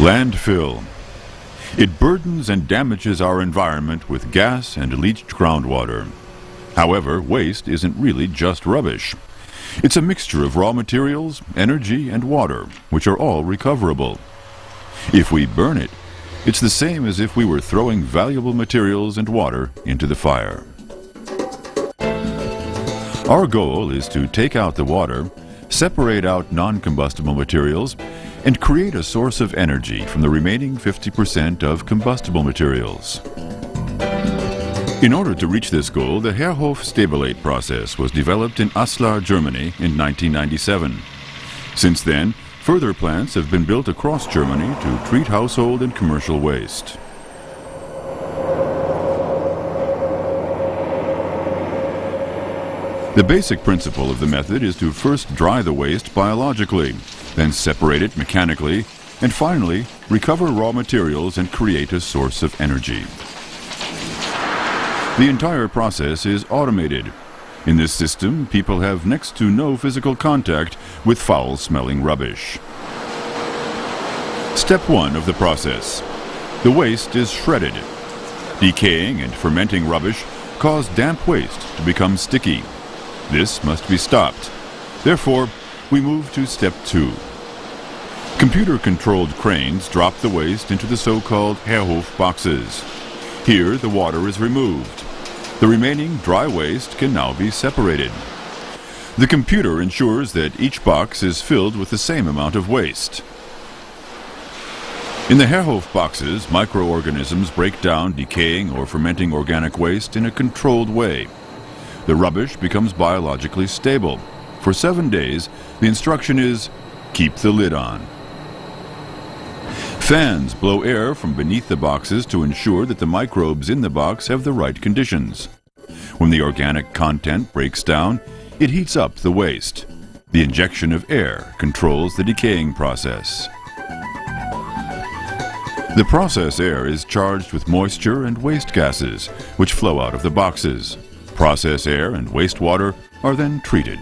Landfill. It burdens and damages our environment with gas and leached groundwater. However, waste isn't really just rubbish. It's a mixture of raw materials, energy, and water, which are all recoverable. If we burn it, it's the same as if we were throwing valuable materials and water into the fire. Our goal is to take out the water, separate out non-combustible materials, and create a source of energy from the remaining 50% of combustible materials. In order to reach this goal, the HerHof Stabilat process was developed in Usina, Germany in 1997. Since then, further plants have been built across Germany to treat household and commercial waste. The basic principle of the method is to first dry the waste biologically, then separate it mechanically, and finally recover raw materials and create a source of energy. The entire process is automated. In this system, people have next to no physical contact with foul-smelling rubbish. Step 1 of the process. The waste is shredded. Decaying and fermenting rubbish cause damp waste to become sticky. This must be stopped. Therefore, we move to step 2. Computer-controlled cranes drop the waste into the so-called HerHof boxes. Here, the water is removed. The remaining dry waste can now be separated. The computer ensures that each box is filled with the same amount of waste. In the HerHof boxes, microorganisms break down decaying or fermenting organic waste in a controlled way. The rubbish becomes biologically stable. For 7 days, the instruction is, keep the lid on. Fans blow air from beneath the boxes to ensure that the microbes in the box have the right conditions. When the organic content breaks down, it heats up the waste. The injection of air controls the decaying process. The process air is charged with moisture and waste gases, which flow out of the boxes. Process air and wastewater are then treated.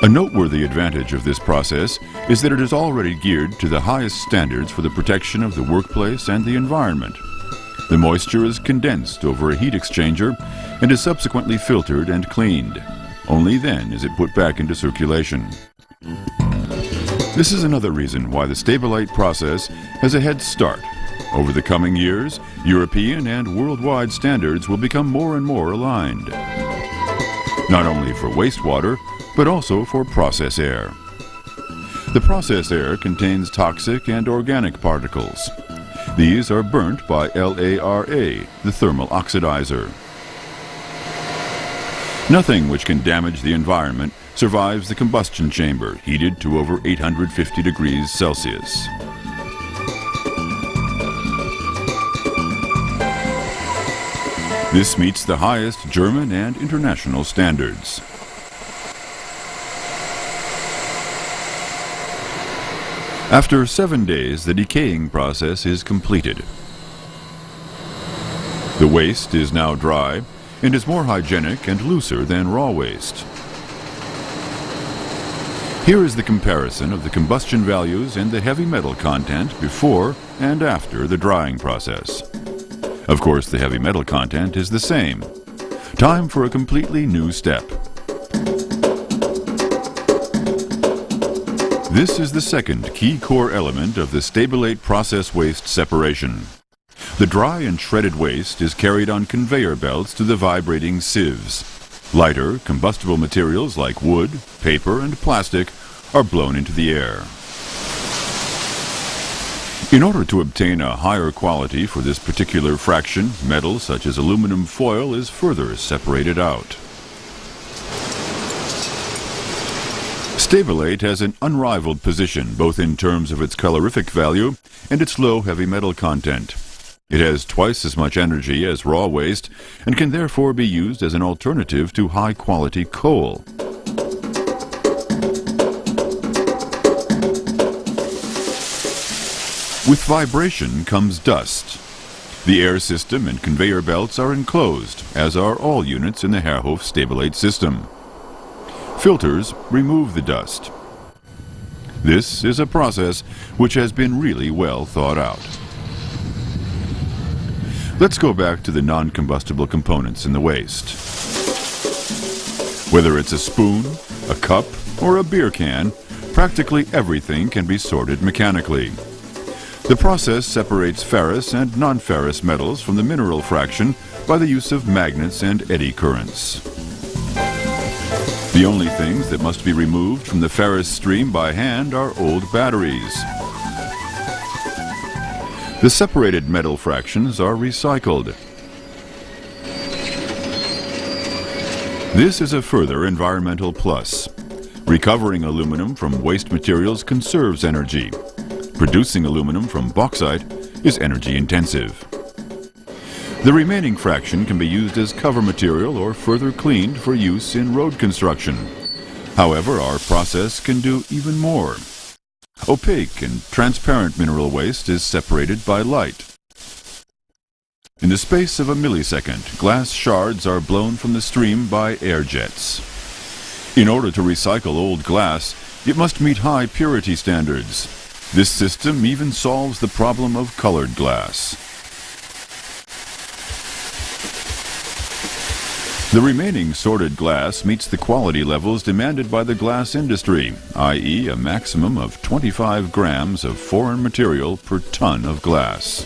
A noteworthy advantage of this process is that it is already geared to the highest standards for the protection of the workplace and the environment. The moisture is condensed over a heat exchanger and is subsequently filtered and cleaned. Only then is it put back into circulation. This is another reason why the Stabilat process has a head start. Over the coming years, European and worldwide standards will become more and more aligned. Not only for wastewater, but also for process air. The process air contains toxic and organic particles. These are burnt by LARA, the thermal oxidizer. Nothing which can damage the environment survives the combustion chamber, heated to over 850 degrees Celsius. This meets the highest German and international standards. After 7 days, the decaying process is completed. The waste is now dry and is more hygienic and looser than raw waste. Here is the comparison of the combustion values and the heavy metal content before and after the drying process. Of course, the heavy metal content is the same. Time for a completely new step. This is the second key core element of the Stabilat process waste separation. The dry and shredded waste is carried on conveyor belts to the vibrating sieves. Lighter, combustible materials like wood, paper, and plastic are blown into the air. In order to obtain a higher quality for this particular fraction, metal such as aluminum foil is further separated out. Stabilat has an unrivaled position both in terms of its calorific value and its low heavy metal content. It has twice as much energy as raw waste and can therefore be used as an alternative to high-quality coal. With vibration comes dust. The air system and conveyor belts are enclosed, as are all units in the HerHof Stabilat system. Filters remove the dust. This is a process which has been really well thought out. Let's go back to the non-combustible components in the waste. Whether it's a spoon, a cup, or a beer can, practically everything can be sorted mechanically. The process separates ferrous and non-ferrous metals from the mineral fraction by the use of magnets and eddy currents. The only things that must be removed from the ferrous stream by hand are old batteries. The separated metal fractions are recycled. This is a further environmental plus. Recovering aluminum from waste materials conserves energy. Producing aluminum from bauxite is energy intensive. The remaining fraction can be used as cover material or further cleaned for use in road construction. However, our process can do even more. Opaque and transparent mineral waste is separated by light. In the space of a millisecond, glass shards are blown from the stream by air jets. In order to recycle old glass, it must meet high purity standards. This system even solves the problem of colored glass. The remaining sorted glass meets the quality levels demanded by the glass industry, i.e. a maximum of 25 grams of foreign material per ton of glass.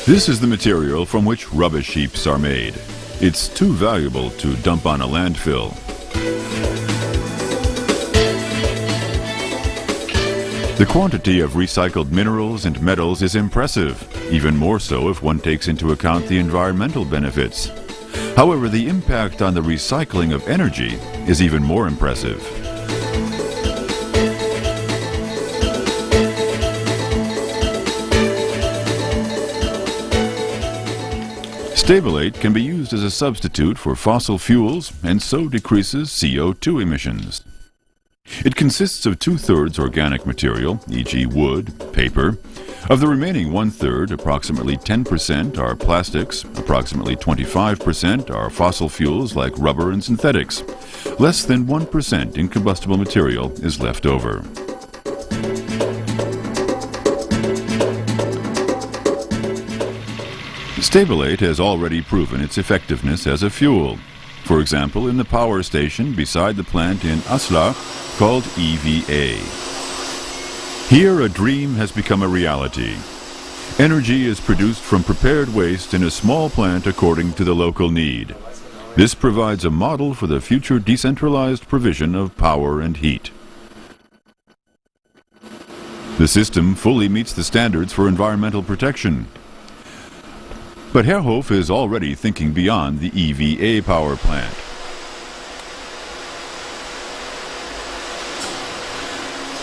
This is the material from which rubbish heaps are made. It's too valuable to dump on a landfill. The quantity of recycled minerals and metals is impressive, even more so if one takes into account the environmental benefits. However, the impact on the recycling of energy is even more impressive. Stabilat can be used as a substitute for fossil fuels and so decreases CO2 emissions. It consists of 2/3 organic material, e.g. wood, paper. Of the remaining 1/3, approximately 10% are plastics, approximately 25% are fossil fuels like rubber and synthetics. Less than 1% incombustible material is left over. Stabilat has already proven its effectiveness as a fuel. For example, in the power station beside the plant in Usina called EVA. Here a dream has become a reality. Energy is produced from prepared waste in a small plant according to the local need. This provides a model for the future decentralized provision of power and heat. The system fully meets the standards for environmental protection. But HerHof is already thinking beyond the EVA power plant.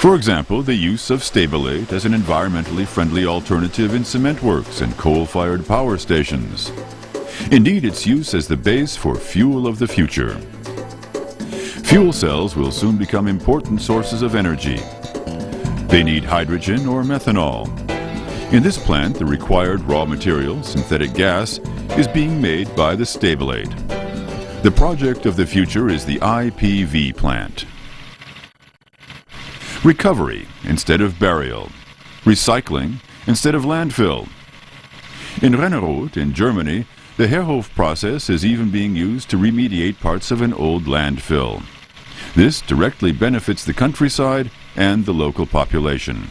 For example, the use of Stabilat as an environmentally friendly alternative in cement works and coal-fired power stations. Indeed, its use as the base for fuel of the future. Fuel cells will soon become important sources of energy. They need hydrogen or methanol. In this plant, the required raw material, synthetic gas, is being made by the Stabilat. The project of the future is the IPV plant. Recovery instead of burial. Recycling instead of landfill. In Rennerode, in Germany, the HerHof process is even being used to remediate parts of an old landfill. This directly benefits the countryside and the local population.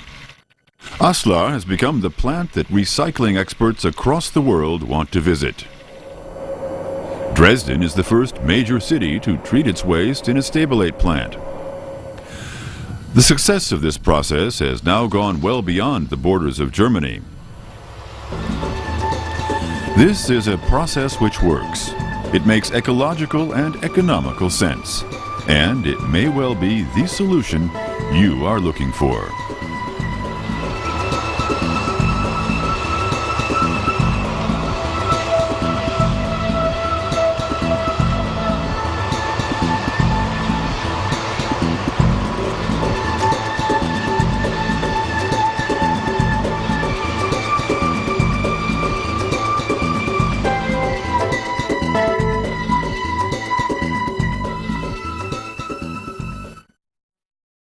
Usina has become the plant that recycling experts across the world want to visit. Dresden is the first major city to treat its waste in a Stabilat plant. The success of this process has now gone well beyond the borders of Germany. This is a process which works. It makes ecological and economical sense. And it may well be the solution you are looking for.